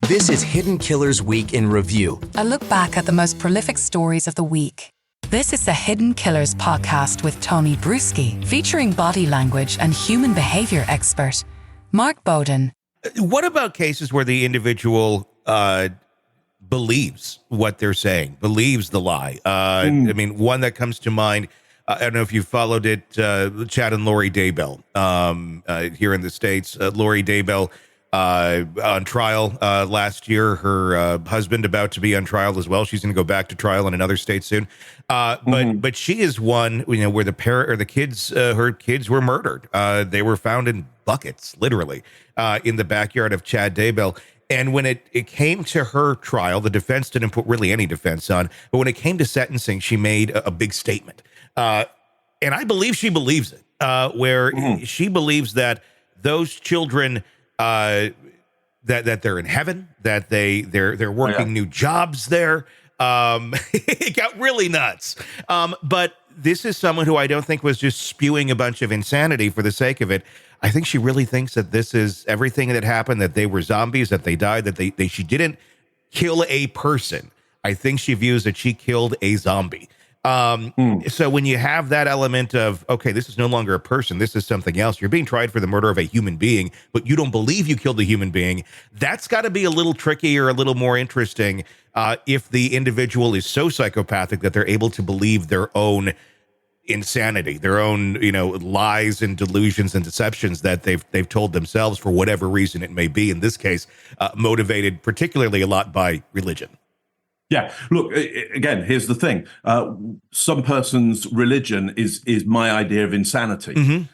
This is Hidden Killers Week in Review. A look back at the most prolific stories of the week. This is the Hidden Killers podcast with Tony Brueski, featuring body language and human behavior expert Mark Bowden. What about cases where the individual believes what they're saying, believes the lie? I mean, one that comes to mind, I don't know if you followed it, Chad and Lori Daybell here in the States. Lori Daybell on trial last year. Her husband about to be on trial as well. She's going to go back to trial in another state soon. But she is one, where the parent or the kids, her kids were murdered. They were found in buckets, literally, in the backyard of Chad Daybell. And when it came to her trial, the defense didn't put really any defense on. But when it came to sentencing, she made a big statement. And I believe she believes it, where she believes that those children, that they're in heaven, that they're working new jobs there. It got really nuts. But this is someone who I don't think was just spewing a bunch of insanity for the sake of it. I think she really thinks that this is everything that happened, that they were zombies, that they died, that she didn't kill a person. I think she views that she killed a zombie. So when you have that element of, okay, this is no longer a person, this is something else. You're being tried for the murder of a human being, but you don't believe you killed a human being. That's got to be a little tricky or a little more interesting if the individual is so psychopathic that they're able to believe their own insanity, their own, lies and delusions and deceptions that they've told themselves for whatever reason it may be. In this case, motivated particularly a lot by religion. Yeah, look, again, here's the thing. Some person's religion is my idea of insanity.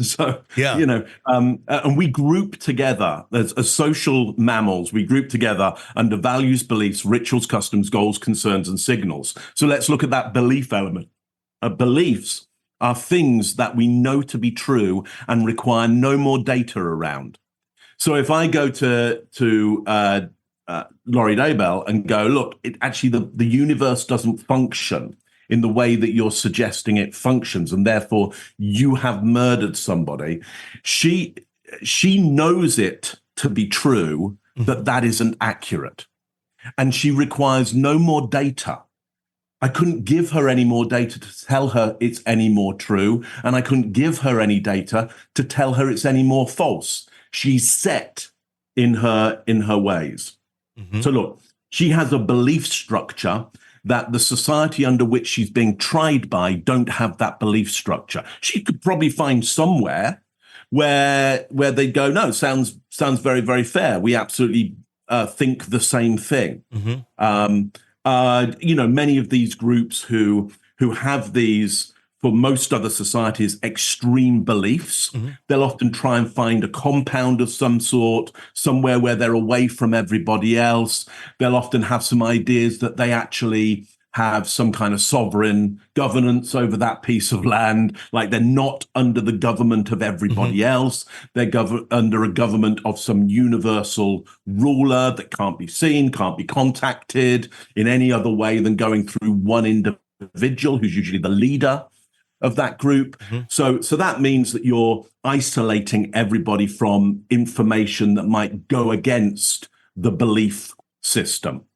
So yeah. And we group together as social mammals. We group together under values, beliefs, rituals, customs, goals, concerns, and signals. So let's look at that belief element. Beliefs are things that we know to be true and require no more data around. So if I go to Lori Daybell and go, look, the universe doesn't function in the way that you're suggesting it functions, and therefore you have murdered somebody. She knows it to be true that isn't accurate, and she requires no more data. I couldn't give her any more data to tell her it's any more true, and I couldn't give her any data to tell her it's any more false. She's set in her ways. So look, she has a belief structure that the society under which she's being tried by don't have that belief structure. She could probably find somewhere where they go, no, sounds very, very fair. We absolutely think the same thing. Many of these groups who have these, for most other societies, extreme beliefs, they'll often try and find a compound of some sort, somewhere where they're away from everybody else. They'll often have some ideas that they actually have some kind of sovereign governance over that piece of land, like they're not under the government of everybody else. They're under a government of some universal ruler that can't be seen, can't be contacted in any other way than going through one individual who's usually the leader of that group. So that means that you're isolating everybody from information that might go against the belief system.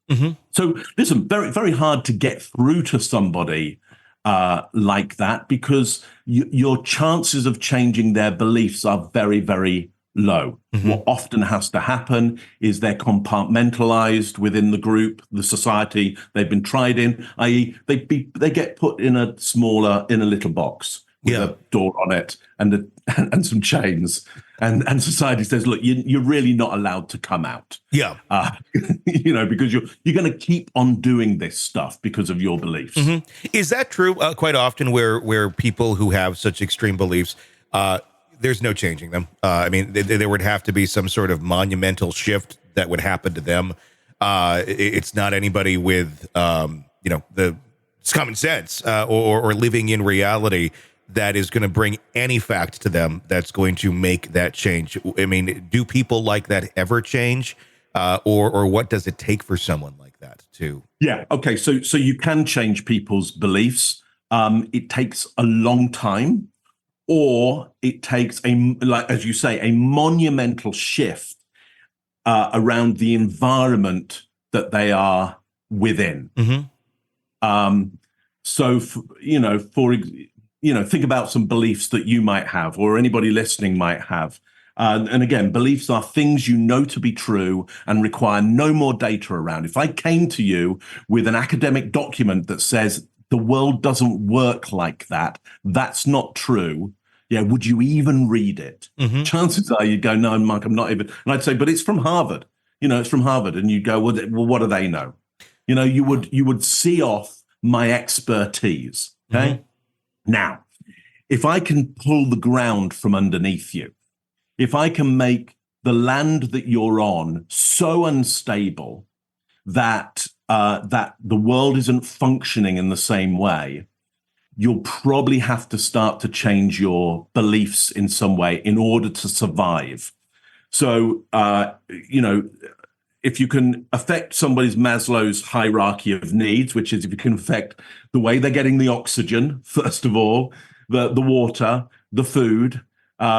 So listen, very, very hard to get through to somebody like that, because your chances of changing their beliefs are very, very low. What often has to happen is they're compartmentalized within the group, the society they've been tried in, i.e. they get put in a little box with a door on it and some chains. And society says, look, you're really not allowed to come out. Because you're going to keep on doing this stuff because of your beliefs. Is that true? Quite often where people who have such extreme beliefs, there's no changing them. I mean, there would have to be some sort of monumental shift that would happen to them. It's not anybody with, the common sense or living in reality that is going to bring any fact to them that's going to make that change. I mean, do people like that ever change? Or what does it take for someone like that to? Yeah. Okay. So you can change people's beliefs. It takes a long time, or it takes as you say, a monumental shift around the environment that they are within. So, think about some beliefs that you might have, or anybody listening might have. And again, beliefs are things you know to be true and require no more data around. If I came to you with an academic document that says the world doesn't work like that, that's not true, yeah, would you even read it? Chances are you'd go, no, Mike, I'm not even. And I'd say, but it's from Harvard. It's from Harvard. And you'd go, well, what do they know? You would see off my expertise. Okay. Now, if I can pull the ground from underneath you, if I can make the land that you're on so unstable that that the world isn't functioning in the same way, you'll probably have to start to change your beliefs in some way in order to survive. So, if you can affect somebody's Maslow's hierarchy of needs, which is if you can affect the way they're getting the oxygen, first of all, the water, the food,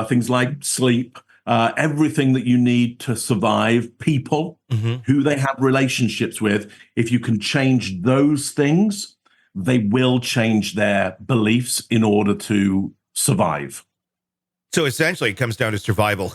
things like sleep, everything that you need to survive, people, who they have relationships with, if you can change those things, they will change their beliefs in order to survive. So essentially, it comes down to survival.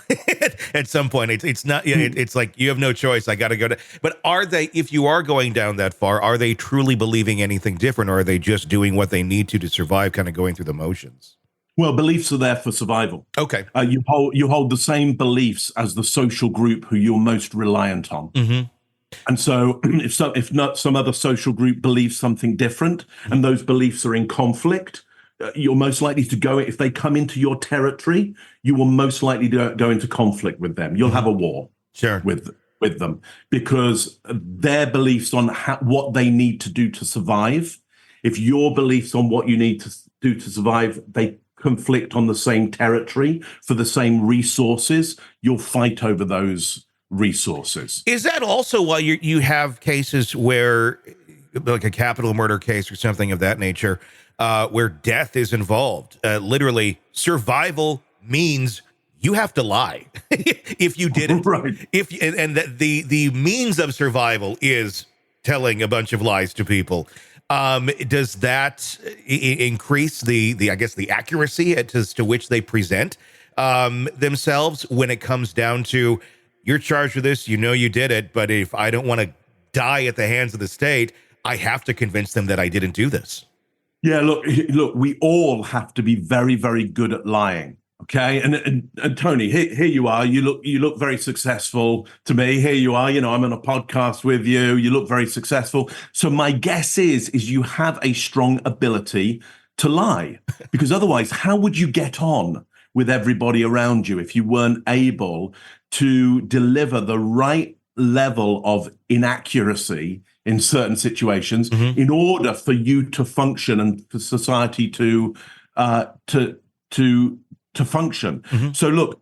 At some point, it's not. It's like you have no choice. I got to go to. But are they? If you are going down that far, are they truly believing anything different, or are they just doing what they need to survive, kind of going through the motions? Well, beliefs are there for survival. Okay. You hold the same beliefs as the social group who you're most reliant on. And so, if not some other social group believes something different, and those beliefs are in conflict, you're most likely to go, if they come into your territory, you will most likely go into conflict with them. You'll have a war with them, because their beliefs on what they need to do to survive, if your beliefs on what you need to do to survive, they conflict on the same territory for the same resources, you'll fight over those resources. Is that also why you have cases where, like a capital murder case or something of that nature, where death is involved? Literally, survival means you have to lie if you did it. Right. And the means of survival is telling a bunch of lies to people. Does that increase the accuracy as to which they present themselves when it comes down to, you're charged with this, you did it, but if I don't want to die at the hands of the state, I have to convince them that I didn't do this? Yeah, look, we all have to be very, very good at lying. Okay. And Tony, here you are. You look very successful to me. Here you are. I'm on a podcast with you. You look very successful. So my guess is you have a strong ability to lie, because otherwise, how would you get on with everybody around you if you weren't able to deliver the right level of inaccuracy in certain situations in order for you to function and for society to function? So look,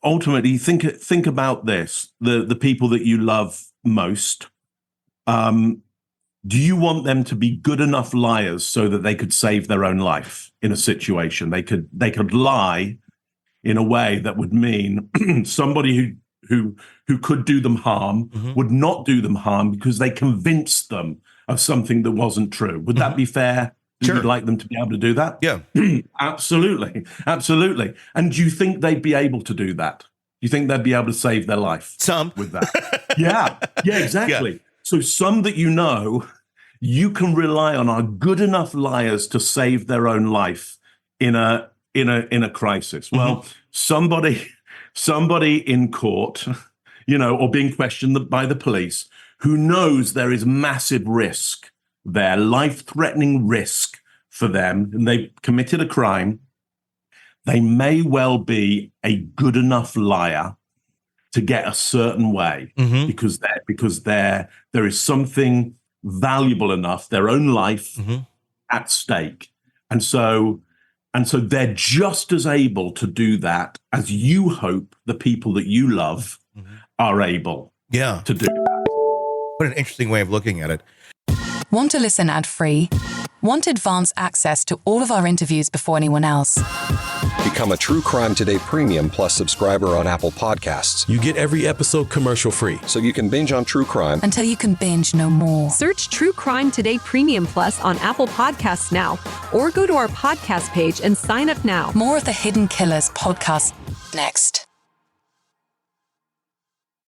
ultimately think about this, the people that you love most. Do you want them to be good enough liars so that they could save their own life in a situation? They could lie in a way that would mean somebody who could do them harm would not do them harm because they convinced them of something that wasn't true. Would that be fair? Sure. You'd like them to be able to do that? Yeah. Absolutely. And do you think they'd be able to do that? Do you think they'd be able to save their life? Some. With that? Yeah, exactly. Yeah. So some that you can rely on are good enough liars to save their own life in a crisis. Well, somebody in court, or being questioned by the police, who knows there is massive risk there, life-threatening risk for them, and they've committed a crime, they may well be a good enough liar to get a certain way because there is something valuable enough, their own life at stake. And so they're just as able to do that as you hope the people that you love are able to do that. What an interesting way of looking at it. Want to listen ad-free? Want advance access to all of our interviews before anyone else? Become a True Crime Today Premium Plus subscriber on Apple Podcasts. You get every episode commercial-free. So you can binge on true crime until you can binge no more. Search True Crime Today Premium Plus on Apple Podcasts now, or go to our podcast page and sign up now. More of the Hidden Killers podcast next.